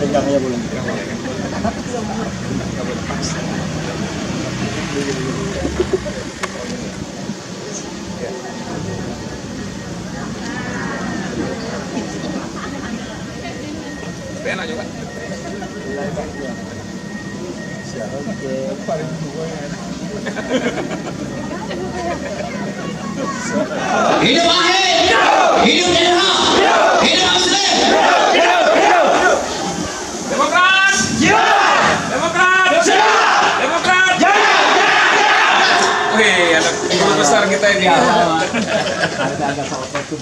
Pegangnya belum. Enak juga. Hidup akhir, hidup DH, hidup Muslim, Demokrat, Demokrat, Demokrat. Wih, anak guru besar kita ini. Ada soal itu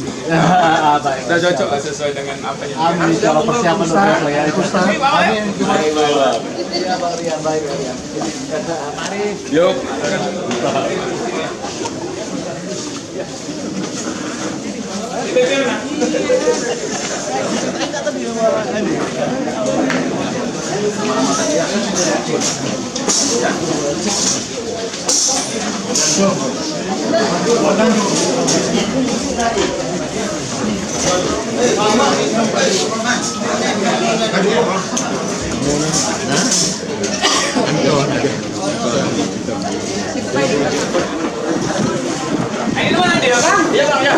Udah cocok sesuai dengan apa yang Amin, kalau persiapan udah ya itu Amin. Baik. Mari. Yuk. Ini mana dia kan? Iya bang ya.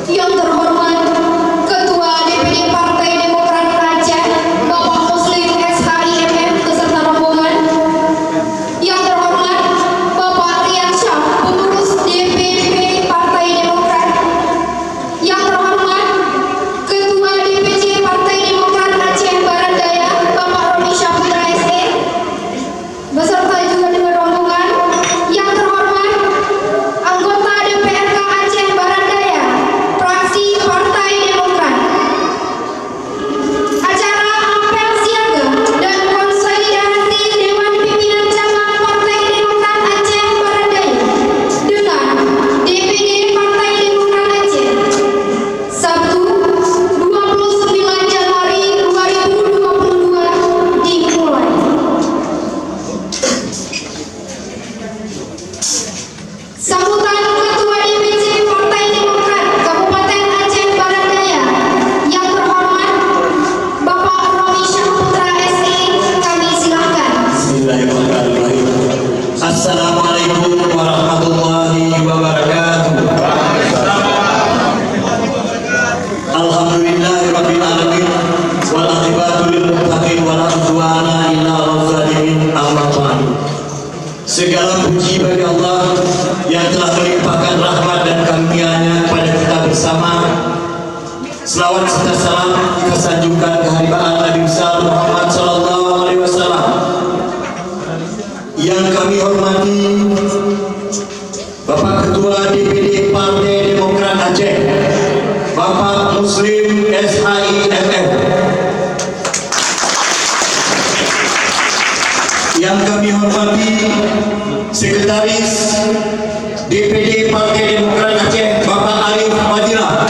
Yang terhormat Ketua DPD Partai Demokrat Aceh, Bapak Muslim SHIMM beserta rombongan. Yang terhormat Bapak Riansyah, pengurus DPD Partai Demokrat. Yang terhormat Ketua DPD salam kita sanjungkan kehadiran Nabi besar Muhammad sallallahu alaihi wasallam. Yang kami hormati Bapak Ketua DPD Partai Demokrat Aceh, Bapak Muslim SHIMM. Yang kami hormati Sekretaris DPD Partai Demokrat Aceh, Bapak Arif Madinah,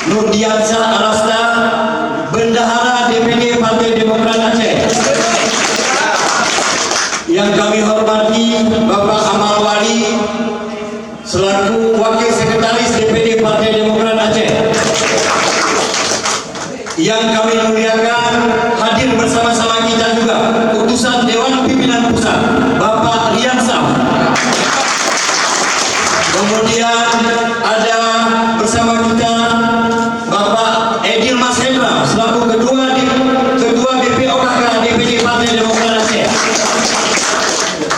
Nurdiansa Arasta, Bendahara DPD Partai Demokrat Aceh. Yang kami hormati Bapak Amal Wali selaku Wakil Sekretaris DPD Partai Demokrat Aceh. Yang kami muliakan, hadir bersama-sama kita juga utusan Dewan Pimpinan Pusat Bapak Rian Sam. Kemudian ada bersama kita Bapak Edil Mas Hendra selaku Ketua BPOKK DPD Partai Demokrat Aceh.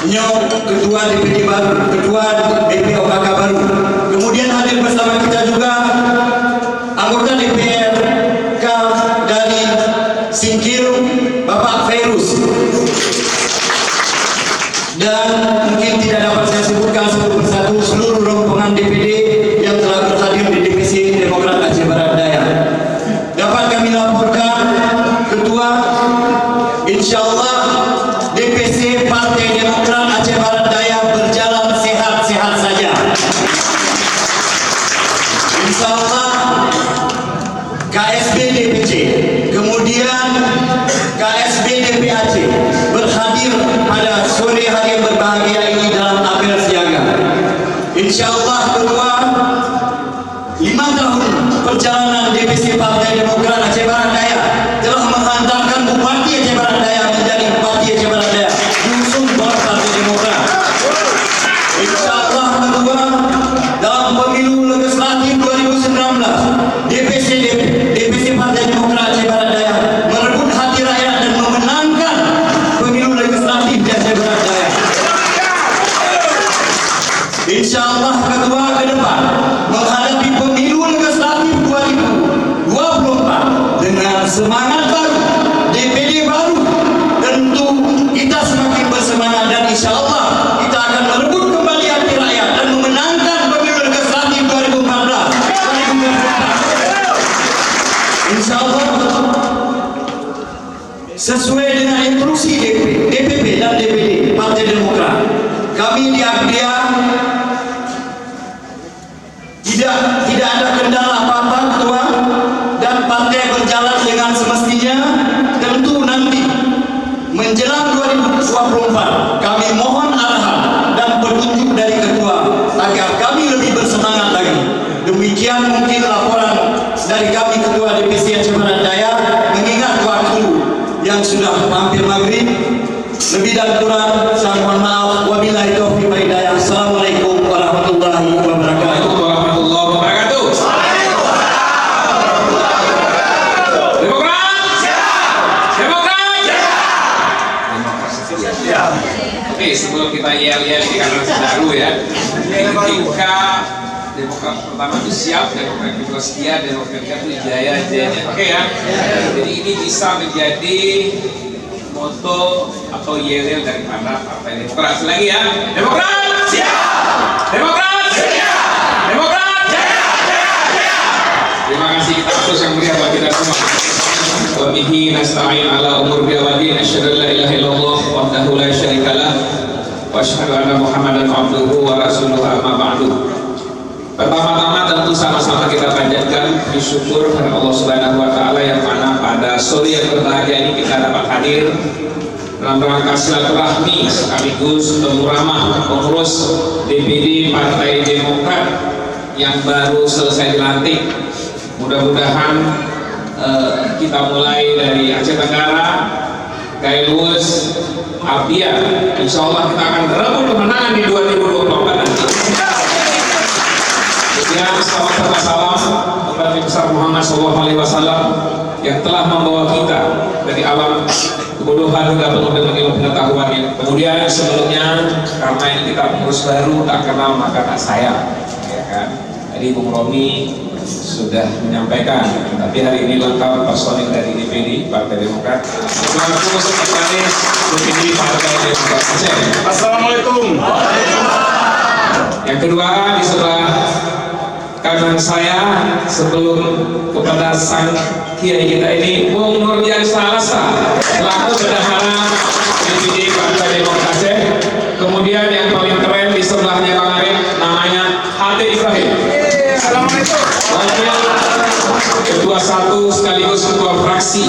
Nyok Ketua DPD baru, Ketua BPOKK baru. Kemudian hadir bersama kita juga anggota DPR dari Singkil, Bapak Ferus. Dan mungkin tidak dapat saya sebutkan satu persatu seluruh rombongan DPD yang telah berhadir di DPC Demokrat Aceh Barat Daya. Dapat kami laporkan, Ketua, insya Allah DPC Partai Demokrat Aceh Barat Daya berjalan sehat-sehat saja. Insya Allah KSB DPC, kemudian KSB DPAC berhadir pada sore hari yang berbahagia ini dalam apel siaga. Insya Allah Ketua, 5 tahun perjalanan DPC Partai Demokrat Aceh Barat Daya telah menghantarkan Bupati Aceh Barat Daya menjadi Bupati Aceh Barat Daya diusung oleh Partai Demokrat. Insya Allah Ketua, dalam pemilu legislatif 2019 DPC Partai Demokrat Aceh Barat Daya merebut hati rakyat dan memenangkan pemilu legislatif di Aceh Barat Daya. Insya Allah Ketua, ke depan menghadapi pemilu legislatif 2024 dengan semangat baru, DPD baru, tentu kita semakin bersemangat dan insya Allah kita akan merebut kembali hati rakyat dan memenangkan pemilu legislatif 2014. Insya Allah sesuai dengan instruksi DPP dan DPD Partai Demokrat, kami di Agdia tidak ada kendala apa-apa Ketua, dan partai berjalan dengan semestinya. Tentu nanti menjelang 2024 kami mohon arahan dan petunjuk dari Ketua agar kami lebih bersemangat lagi. Demikian mungkin laporan dari kami Ketua DPC Aceh Barat Daya, mengingat waktu yang sudah hampir maghrib. Lebih dan kurang saya mohon maaf. Wabillahi taufiq wal hidayah. Assalamualaikum warahmatullahi wabarakatuh. Oke, sebelum kita yel-yel di kanan sedaru ya, ketika Demokrat pertama itu siap, Demokrat kedua setia, Demokrat itu jaya-jayanya. Oke ya, jadi ini bisa menjadi moto atau yel-yel dari mana Partai Demokrat. Lagi ya, Demokrat siap, Demokrat siap, Demokrat jaya, jaya, jaya. Terima kasih, kita terus yang mulia buat kita semua. Wa bihi nasta'in ala umur biwadin, asyhadu an la ilaha illallah wahdahu la syarikalah wa asyhadu anna Muhammadan abduhu wa rasuluhu, amma ba'du. Pertama-tama tentu sama-sama kita panjatkan bersyukur kepada Allah Subhanahu wa taala yang mana pada sore yang berbahagia ini kita dapat hadir dalam rangka silaturahmi sekaligus temu ramah pengurus DPD Partai Demokrat yang baru selesai dilantik. Mudah-mudahan kita mulai dari Aceh Tenggara, Gailus, Abia, insya Allah kita akan merebut kemenangan di 2024 nanti. Kemudian salam kepada Nabi besar Muhammad SAW yang telah membawa kita dari alam kebodohan hingga penuh dengan ilmu pengetahuan. Kemudian sebelumnya, karena ini kita pengurus baru, tak kenal maka tak sayang, ya kan? Tadi Bung Romi sudah menyampaikan, tapi hari ini lengkap personil dari DPD Partai Demokrat selaku sekretaris DPD Partai Demokrat Aceh. Assalamualaikum. Yang kedua di sebelah kanan saya sebelum kepada sang kiai kita ini Bung Nurdian Salasa selaku bendahara DPD Partai Demokrat Aceh. Kemudian yang paling keren di sebelahnya Bang Arif namanya Hati Ibrahim. Assalamualaikum. Wakil ketua satu sekaligus ketua fraksi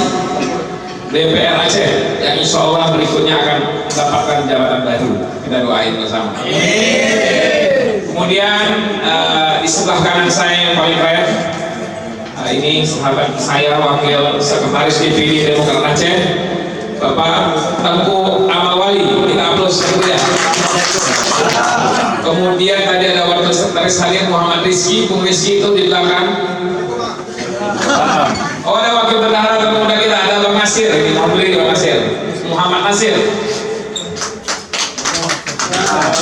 DPR Aceh yang insya Allah berikutnya akan mendapatkan jabatan baru. Kita doain bersama. Kemudian di sebelah kanan saya yang paling keren ini sahabat saya wakil sekretaris DPD Demokrat Aceh Bapak Tengku Amalwali, kita aplaus dulu ya. Kemudian tadi ada wakil sekretaris harian Muhammad Rizky, Bung Rizky itu di belakang. Oh ada wakil bendahara pemuda kita, ada Bang Nasir, ini mau beli Bang Nasir, Muhammad Nasir.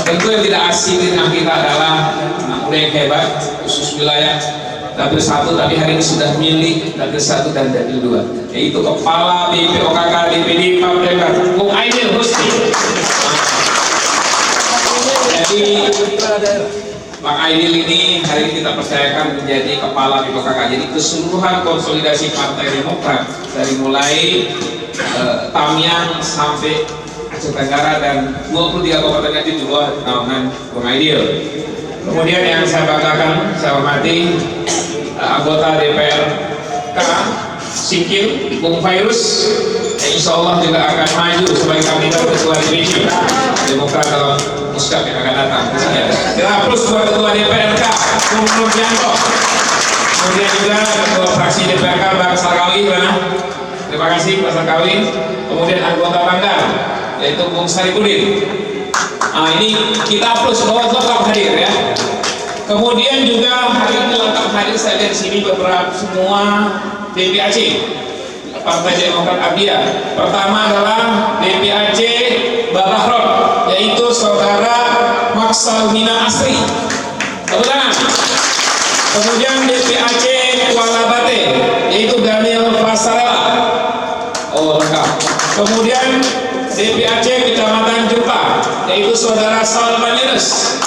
Tentu yang tidak asing dengan kita adalah anak muda yang hebat, khusus wilayah Dapil 1, tapi hari ini sudah milik Dapil 1 dan Dapil 2, yaitu Kepala BPOKK DPD Partai Demokrat, Bung Aidil Husni. Jadi Bang Aidil ini hari ini kita percayakan menjadi Kepala BPOKK. Jadi keseluruhan konsolidasi Partai Demokrat dari mulai Tamiang sampai Aceh Tenggara dan 23 kabupaten itu juga naungan Bung Aidil. Kemudian yang saya banggakan, saya hormati anggota DPRK Singkil, Bung Fairuz, yang insya Allah juga akan maju sebagai kandidat ketua DPD Demokrat dalam muskap yang akan datang. Kita plus buat ketua DPRK, Bung Nurdianto. Kemudian juga ketua fraksi DPRK Bang Sarkawi, mana? Terima kasih Pak Sarkawi. Kemudian anggota Banggar, yaitu Bung Saripudin. Nah ini kita plus bahwa lengkap hadir ya. Kemudian juga hari ini lengkap hadir saya lihat sini beberapa semua DPAC Partai Demokrat Abdia. Pertama adalah DPAC Babahron, yaitu saudara Maksal Mina Asri. Tepuk tangan. Kemudian DPAC Kuala Bate, yaitu Daniel Fasarela. Oh lengkap. Kemudian DPAC Kecamatan Jumpa, yaitu saudara Salman Yunus.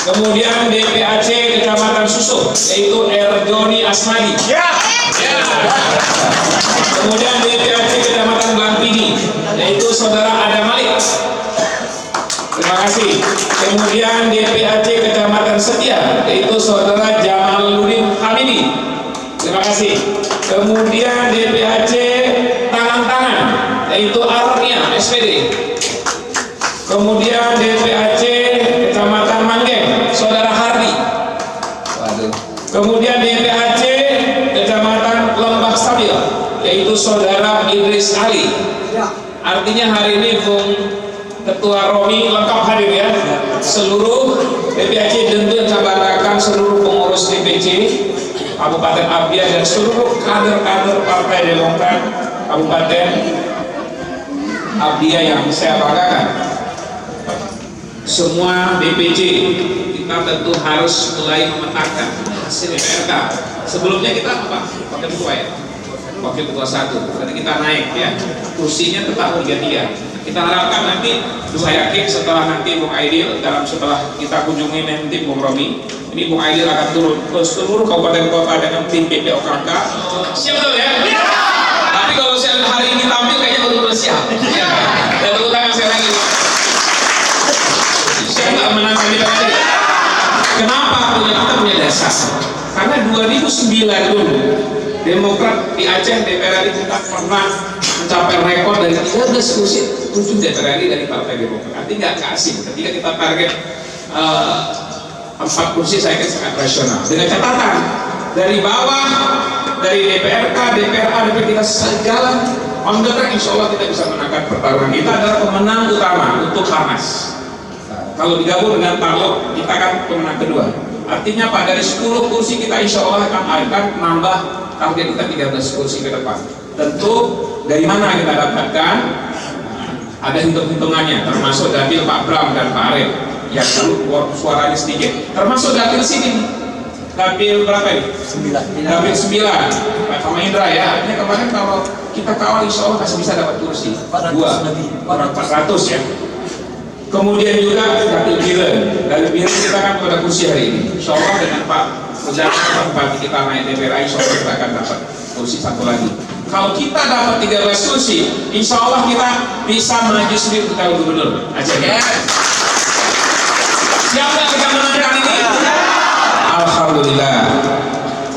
Kemudian DPAC Kecamatan Susuh, yaitu Erjoni Asmadi. Kemudian DPAC Kecamatan Blampidi, yaitu saudara Adam Malik. Terima kasih. Kemudian DPAC Kecamatan Setia, yaitu saudara Jamaluddin Hamidi. Terima kasih. Kemudian DPAC Tangan-Tangan, yaitu Arnia SPD. Kemudian DPAC Kecamatan Manggeng, saudara Hardi. Kemudian DPAC Kecamatan Lembah Stabil, yaitu saudara Idris Ali. Artinya hari ini Bung Ketua Romi lengkap hadir ya. Seluruh DPAC tentu yang saya banggakan, seluruh pengurus DPC Kabupaten Abdia dan seluruh kader-kader Partai Demokrat Kabupaten Abdia yang saya banggakan. Semua DPC kita tentu harus mulai memetakan hasil DPRK. Sebelumnya kita apa? Wakil ketua ya, wakil ketua 1. Nanti kita naik ya, kursinya tetap 33. Kita harapkan nanti, saya yakin setelah nanti Bung Aidil setelah kita kunjungi nanti Bung Romi, ini Bung Aidil akan turun ke seluruh kabupaten kota dengan tim BPOKK. Siap betul ya? Tapi kalau saya hari ini tampil kayaknya betul-betul siap. Ya. Dan tepuk tangan saya lagi. Saya nggak menantang di belakang. Kenapa? Kita punya dasar. Karena 2009 dulu Demokrat di Aceh DPR RI kita pernah mencapai rekor dari 13 kursi 7 DPR RI dari Partai Demokrat. Artinya nggak asing. Ketika kita target 4 kursi saya kira sangat rasional. Dengan catatan dari bawah, dari DPRK, DPRA, DPR kita segala on the track, insya Allah kita bisa menangkan pertarungan. Kita adalah pemenang utama untuk Harnas. Kalau digabung dengan Tarlok, kita akan pemenang kedua. Artinya Pak, dari 10 kursi kita insya Allah akan nambah target kita 13 kursi ke depan. Tentu dari mana kita dapatkan? Ada hitung-hitungannya, termasuk dapil Pak Bram dan Pak Arif yang dulu suaranya sedikit, termasuk dapil sini. Dapil berapa ini? 9. Dapil 9 Pak Mahendra ya. Ini kemarin kalau kita kawal insya Allah masih bisa dapat kursi 400 ya. Kemudian juga Dapil Biren. Dapil Biren kita kan pada kursi hari ini. Insya Allah dengan Pak Bupati kita naik DPRA, insya Allah kita akan dapat kursi satu lagi. Kalau kita dapat 13 kursi, insya Allah kita bisa maju sendiri ke tahun gubernur Aceh ya. Siap nggak kita menangkan ini? Alhamdulillah.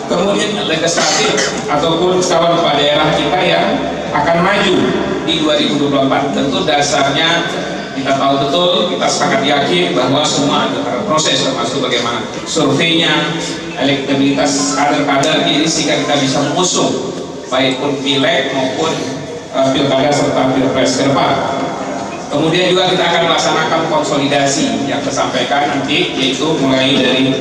Kemudian legislatif ataupun kawan kepala daerah kita yang akan maju di 2024, tentu dasarnya kita tahu betul, kita sepakat yakin bahwa semua ada proses, termasuk bagaimana surveinya, elektabilitas kader-kader ini sehingga kita bisa mengusung baik pun pileg maupun pilkada serta pilpres ke depan. Kemudian juga kita akan melaksanakan konsolidasi yang disampaikan nanti, yaitu mulai dari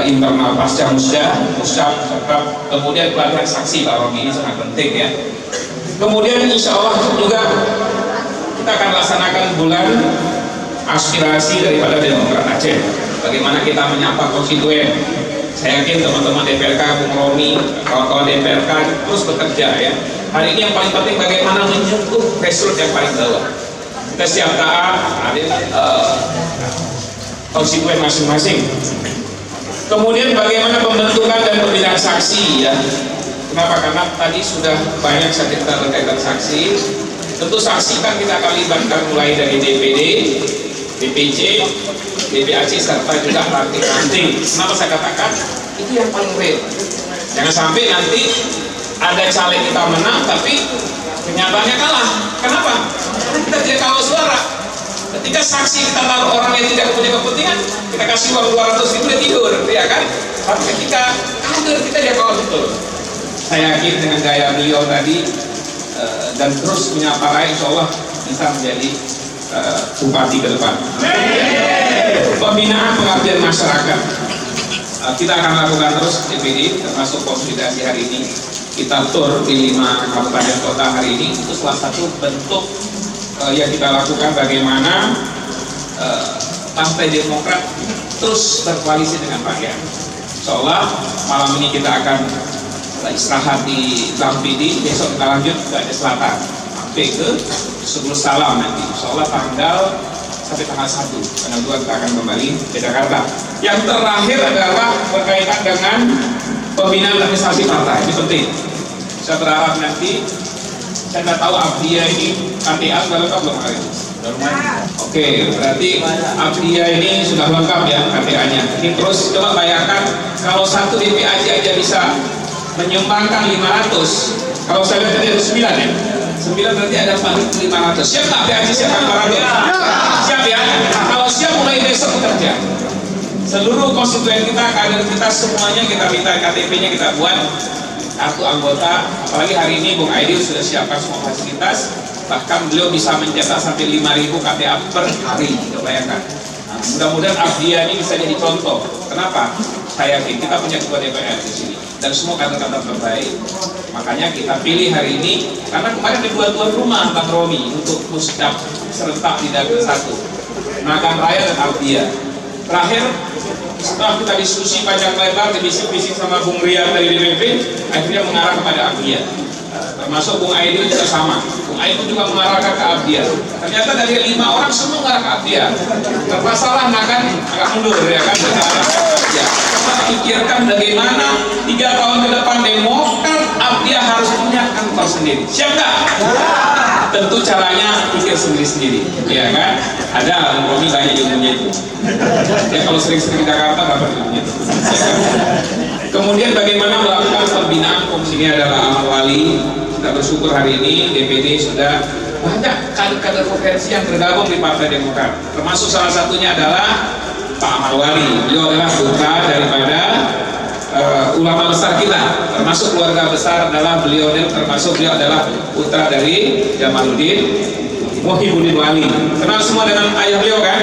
internal pasca musda, serta kemudian pelatihan saksi bahwa ini sangat penting ya. Kemudian insya Allah juga kita akan laksanakan bulan aspirasi daripada Demokrat Aceh. Bagaimana kita menyapa konstituen. Saya yakin teman-teman DPRK, Bung Romi, kawan-kawan DPRK terus bekerja ya. Hari ini yang paling penting bagaimana menyentuh grassroots yang paling bawah. Kita setiap taat ada konstituen masing-masing. Kemudian bagaimana pembentukan dan pembinaan saksi ya. Kenapa? Karena tadi sudah banyak cerita berkaitan saksi. Tentu saksi kan kita akan libatkan mulai dari DPD, DPC, DPAC serta juga ranting-ranting. Kenapa saya katakan itu yang paling real. Jangan sampai nanti ada caleg kita menang tapi kenyataannya kalah. Kenapa? Karena kita tidak kawal suara. Ketika saksi kita taruh orang yang tidak punya kepentingan, kita kasih uang 200.000 dia tidur, ya kan? Tapi ketika kader kita dia kawal betul. Saya yakin dengan gaya beliau tadi dan terus menyapa rakyat, insya Allah bisa menjadi bupati ke depan. Pembinaan pengabdian masyarakat kita akan lakukan terus DPD, termasuk konsolidasi hari ini. Kita tur di 5 kabupaten kota hari ini. Itu salah satu bentuk yang kita lakukan bagaimana Partai Demokrat terus berkoalisi dengan rakyat. Insya Allah malam ini kita akan istirahat di Lampidi, besok kita lanjut ke Aceh Selatan sampai ke Subul Salam nanti. Insya Allah sampai tanggal 1, tanggal 2 kita akan kembali ke Jakarta. Yang terakhir adalah berkaitan dengan pembinaan administrasi partai. Ini penting. Saya berharap nanti, saya nggak tahu Abdia ini KTA sudah lengkap belum hari ini? Oke, berarti Abdia ini sudah lengkap ya KTA-nya. Ini terus coba bayangkan kalau satu DPAC aja bisa menyumbangkan 500. Kalau saya lihat tadi ada 9 ya. 9 berarti ada 4.500. Siap nggak PAC siap 500? Siap ya. Kalau siap mulai besok bekerja. Seluruh konstituen kita, kader kita semuanya kita minta KTP-nya kita buat kartu anggota. Apalagi hari ini Bung Aidil sudah siapkan semua fasilitas. Bahkan beliau bisa mencetak sampai 5.000 KTA per hari. Coba bayangkan. Nah, mudah-mudahan Abdia ini bisa jadi contoh. Kenapa? Saya yakin kita punya ketua DPR di sini dan semua kader-kader terbaik. Makanya kita pilih hari ini karena kemarin ada 2 tuan rumah Bang Romi untuk musdap serentak di Dapil 1. Nagan Raya dan Abdia. Terakhir setelah kita diskusi panjang lebar, bisik-bisik sama Bung Rian dari DPP, akhirnya mengarah kepada Abdia. Termasuk Bung Aidil juga sama. Bung Aidil juga mengarahkan ke Abdia. Ternyata dari 5 orang semua mengarah ke Abdia. Terpasalah Nagan agak mundur ya kan. Ya, kita pikirkan bagaimana 3 tahun ke depan Demokrat Abdia harus punya kantor sendiri. Siap nggak? Tentu caranya pikir sendiri-sendiri, ya kan? Ada Bung Romi banyak ilmunya itu. Ya kalau sering-sering di Jakarta dapat ilmunya itu. Kemudian bagaimana melakukan pembinaan komisi ini adalah amal wali. Kita bersyukur hari ini DPD sudah banyak kader-kader provinsi yang tergabung di Partai Demokrat. Termasuk salah satunya adalah Pak Amal Wali. Beliau adalah putra daripada ulama besar kita, termasuk keluarga besar adalah beliau, termasuk beliau adalah putra dari Jamaluddin Muhyiddin Wali. Kenal semua dengan ayah beliau kan?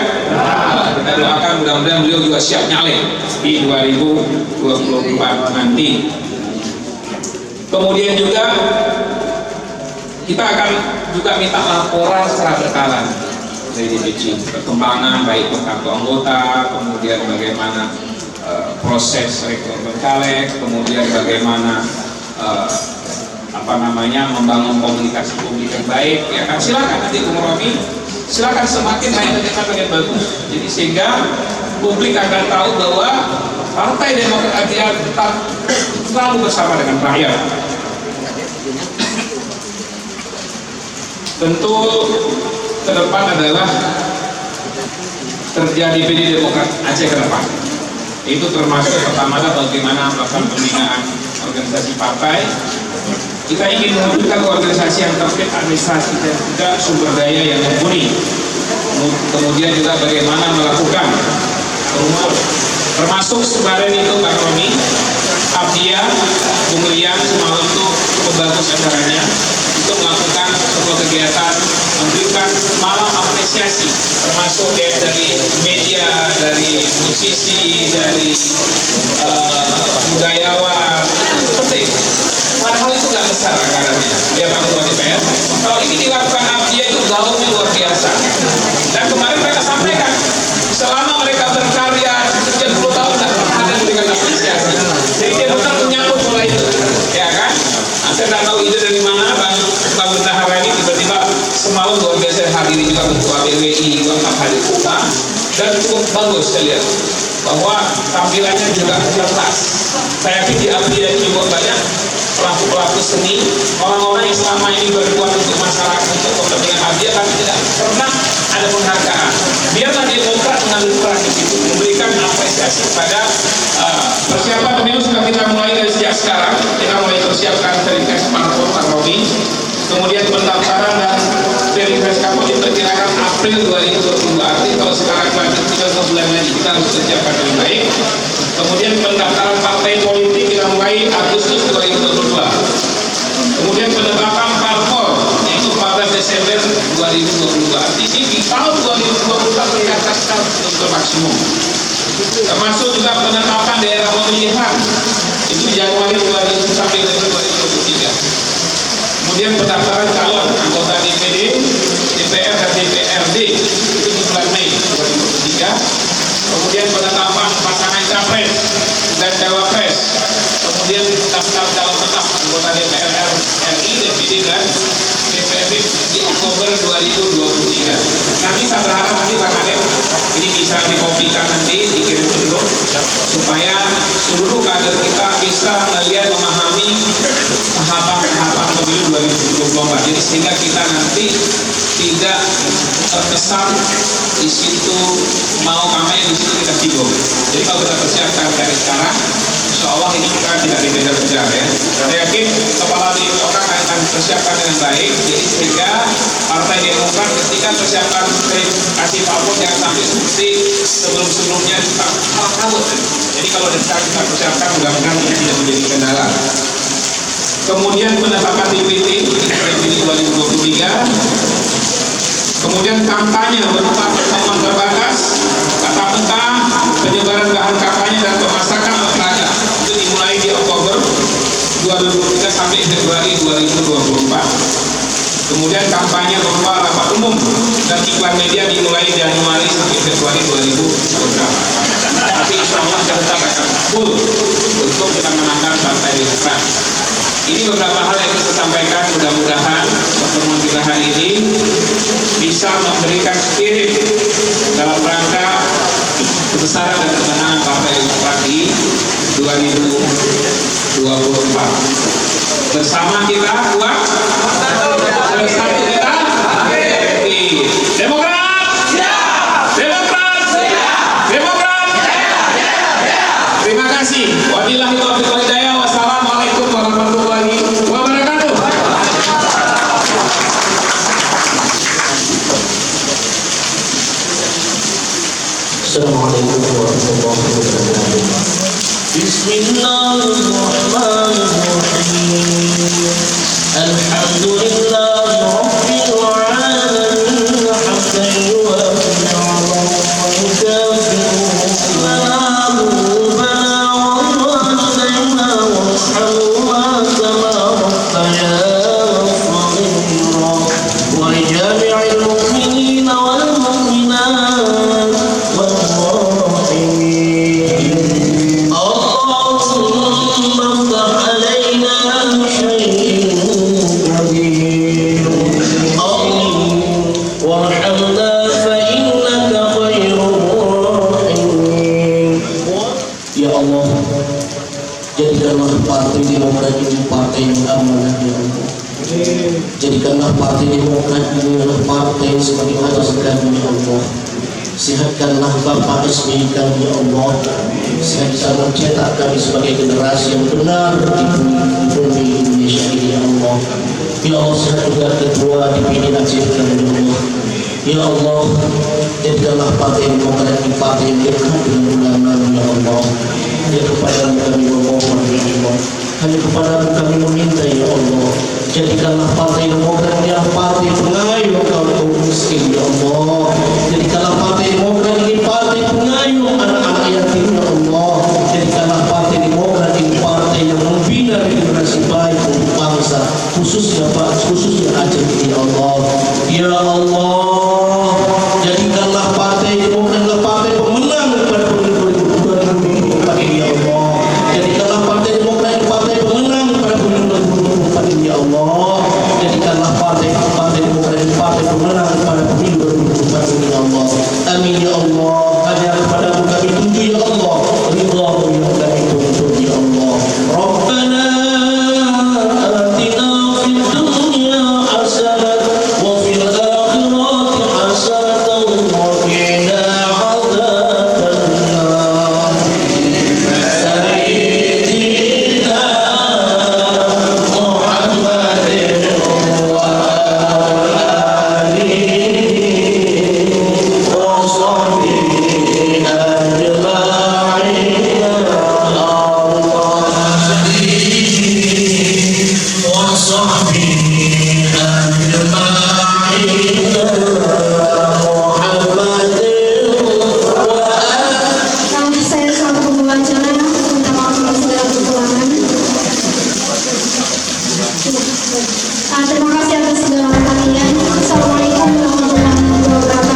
Kita doakan mudah-mudahan beliau juga siap nyalek di 2024 nanti. Kemudian juga kita akan juga minta laporan secara berkala dari DPC perkembangan baik kartu anggota, kemudian bagaimana proses rekrutmen caleg, kemudian bagaimana membangun komunikasi publik yang baik, ya kan. Silakan nanti Bung Romi, silakan semakin naik makin bagus. Jadi sehingga publik akan tahu bahwa Partai Demokrat tetap selalu bersama dengan rakyat. Tentu ke depan adalah terjadi PD Demokrat Aceh ke depan. Itu termasuk pertama bagaimana melakukan pembinaan organisasi partai. Kita ingin mewujudkan organisasi yang tertib, administrasi dan juga sumber daya yang mumpuni. Kemudian juga bagaimana melakukan rumus, termasuk kemarin itu Pak Romi, Abdia, Bung Rian semalam itu cukup bagus acaranya, itu melakukan sebuah kegiatan memberikan malam apresiasi, termasuk dari media, dari musisi, dari budayawan, seperti itu. Padahal itu nggak besar anggarannya, ya Pak Ketua DPR. Kalau ini dilakukan Abdia itu gaungnya luar biasa. Dan kemarin mereka sampaikan, selama mereka berkarya sekian 10 tahun tidak pernah ada memberikan apresiasi. Jadi dia betul menyambut pola itu, ya kan? Nah, saya nggak tahu ide dari mana Bang Bentahara ini tiba-tiba semalam luar biasa hadiri juga Ketua BWI, lengkap hadir UKA, dan cukup bagus saya lihat bahwa tampilannya juga jelas. Saya yakin di Abdia ini juga banyak pelaku-pelaku seni, orang-orang yang selama ini berbuat untuk masyarakat, untuk kepentingan Abdia, tapi tidak pernah ada penghargaan. Biarlah Demokrat mengambil peran di situ, memberikan apresiasi kepada persiapan pemilu. Sudah kita mulai dari sejak sekarang, kita mulai persiapkan verifikasi parpol Pak Robi, kemudian pendaftaran dan verifikasi parpol diperkirakan April 2022. Artinya kalau sekarang lanjut 3 bulan lagi, kita harus persiapkan lebih baik. Kemudian pendaftaran partai politik kita mulai Agustus 2022. Kemudian penetapan parpol yaitu 14 Desember 2022. Artinya di tahun 2022 kita akan untuk maksimum. Termasuk juga penetapan daerah pemilihan itu Januari 2000 sampai 2023. Kemudian pendaftaran calon anggota DPD, DPR dan DPRD itu di bulan Mei 2023. Kemudian penetapan pasangan capres dan cawapres, kemudian daftar calon tetap anggota DPR RI, DPD dan DPRD di Oktober 2023. Nanti saya berharap nanti Pak Kadep ini bisa dikopikan nanti, dikirim dulu supaya seluruh kader kita bisa melihat, memahami tahapan pemilu 2024. Jadi sehingga kita nanti tidak terkesan di situ mau kampanye, di situ kita sibuk. Jadi kalau kita persiapkan dari sekarang, insya Allah ini kita tidak dikejar-kejar ya. Saya yakin kepala Demokrat akan persiapkan dengan baik. Jadi sehingga Partai Demokrat ketika persiapan verifikasi parpol jangan sampai seperti sebelum-sebelumnya kita malah kabut. Jadi kalau sekarang kita persiapkan, mudah-mudahan ini tidak menjadi kendala. Kemudian penetapan DPT di 2023. Kemudian kampanye berupa pertemuan terbatas, tatap muka, penyebaran bahan kampanye dan pemasakan alat peraga itu dimulai di Oktober 2023 sampai Februari 2024. Kemudian kampanye berupa rapat umum dan iklan media dimulai Januari sampai Februari 2024. Tapi insya Allah kita akan full untuk kita menangkan Partai Demokrat. Ini beberapa hal yang kita sampaikan, mudah-mudahan pertemuan kita hari ini bisa memberikan spirit dalam rangka kebesaran dan kemenangan Partai Demokrat di 2024. Bersama kita kuat, bersatu kita Demokrat, Demokrat, Demokrat. Terima kasih. Wabillahi taufiq wal hidayah. Wassalamualaikum warahmatullahi wabarakatuh. Assalamualaikum warahmatullahi wabarakatuh. Bismillahirrahmanirrahim. Alhamdulillahi rabbil alamin. Hamdan yuwafi ni'amahu wa yukafi'u ni'amahu. ولجميع المؤمنين والمؤمنات والراحمين Jadikanlah Partai Demokrat ini adalah partai sebagai atas kami ya Allah. Sehatkanlah Bapak SBY kami ya Allah. Sehatkanlah cetak kami sebagai generasi yang benar di bumi Indonesia ini ya Allah. Ya Allah, sehat juga ketua DPD Aceh kami ya Allah. Ya Allah, jadikanlah Partai Demokrat ini partai yang dekat dengan ulama ya Allah. Ya kepada kami memohon ya Allah. Hanya kepada kami meminta ya Allah. Jadikanlah Partai Demokrat ini partai pengayuh kaum miskin ya Allah. Jadikanlah Partai Demokrat ini partai pengayuh anak-anak yatim ya Allah. Jadikanlah Partai Demokrat ini partai yang membina generasi baik untuk bangsa, khususnya Aceh ini ya Allah. Ya Allah, jadikanlah Partai Demokrat adalah partai pemenang pada pemilu 2024 ini ya Allah. Jadikanlah Partai Demokrat ini partai pemenang pada pemilu 2024 ini ya Allah. Jadikanlah Partai Demokrat ini partai pemenang pada pemilu 2024 ini ya Allah. Amin ya Allah. Hanya kepadamu kami tuju ya Allah. Ridhamu yang kami tuju ya Allah. Rabbana atina fid dunya hasanah wa fil akhirati hasanah wa qina adzabannar. Sayyidina Muhammadin wa alihi wa sahbihi ajma'in. Allahumma salli wa sahbihi ajma'in. Muhammadin wa Kami saya selaku pembacara minta maaf kalau segala kekurangan. Terima kasih atas segala perhatian. Assalamualaikum warahmatullahi wabarakatuh.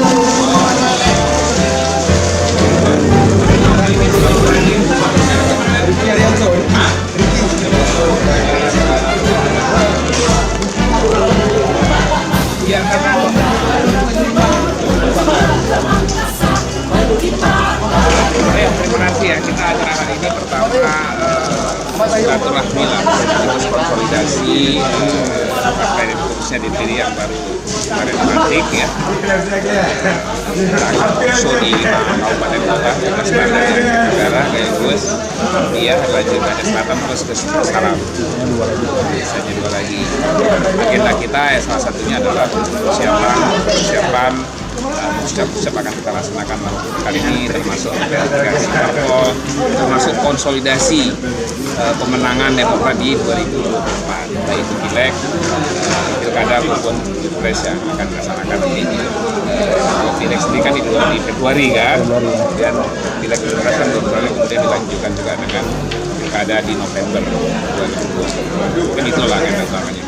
Terima kasih ya, kita acara hari ini pertama silaturahmi lah, sekaligus konsolidasi partai dan khususnya DPD yang baru kemarin dilantik ya. Usul di 5 kabupaten kota, 11 bandar negara, Gayus, Dia, Raja Selatan terus ke Salam. Biasanya 2 lagi. Agenda kita ya salah satunya adalah persiapan pusat akan kita laksanakan kali ini, termasuk verifikasi parpol, termasuk konsolidasi pemenangan Demokrat di 2024, baik itu pileg, pilkada maupun pilpres yang akan dilaksanakan ini. Kalau pileg sendiri kan di Februari kan, kemudian pileg pilpres kan Februari, kemudian dilanjutkan juga dengan pilkada di November 2022. Mungkin itulah agenda utamanya.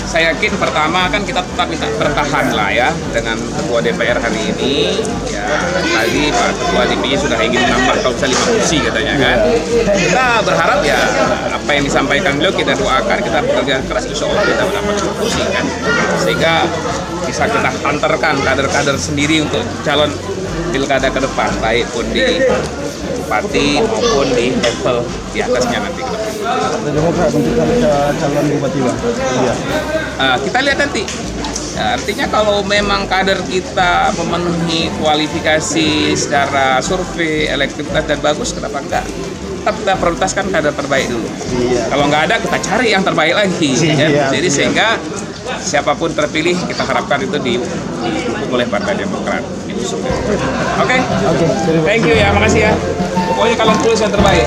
Saya yakin pertama kan kita tetap minta bertahan lah ya dengan Ketua DPR hari ini ya. Tadi Pak Ketua DPR sudah ingin menambah kalau bisa 5 kursi katanya kan. Kita berharap ya apa yang disampaikan beliau kita doakan, kita bekerja keras insya Allah kita mendapat kursi kan, sehingga bisa kita antarkan kader-kader sendiri untuk calon pilkada ke depan, baik pun di bupati maupun di level di atasnya nanti ke depan. Demokrat untuk calon bupati Bang. Iya. Kita lihat nanti. Ya, artinya kalau memang kader kita memenuhi kualifikasi secara survei, elektrikitas dan bagus, kenapa enggak? Tetap kita prioritaskan kader terbaik dulu. Iya. Kalau nggak ada, kita cari yang terbaik lagi. Iya, Ya. Jadi iya. sehingga siapapun terpilih, kita harapkan itu didukung oleh Partai Demokrat. Oke? Thank you ya, makasih ya. Pokoknya kalau tulis yang terbaik.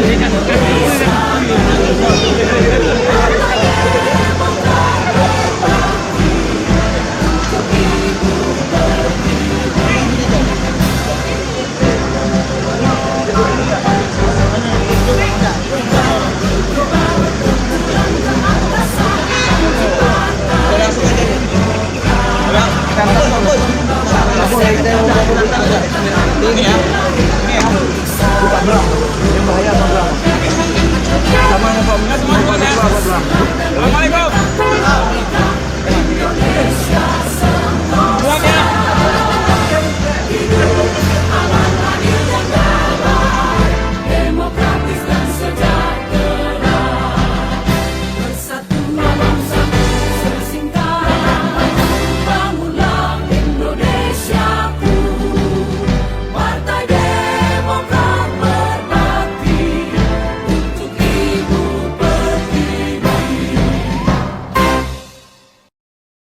Ini kan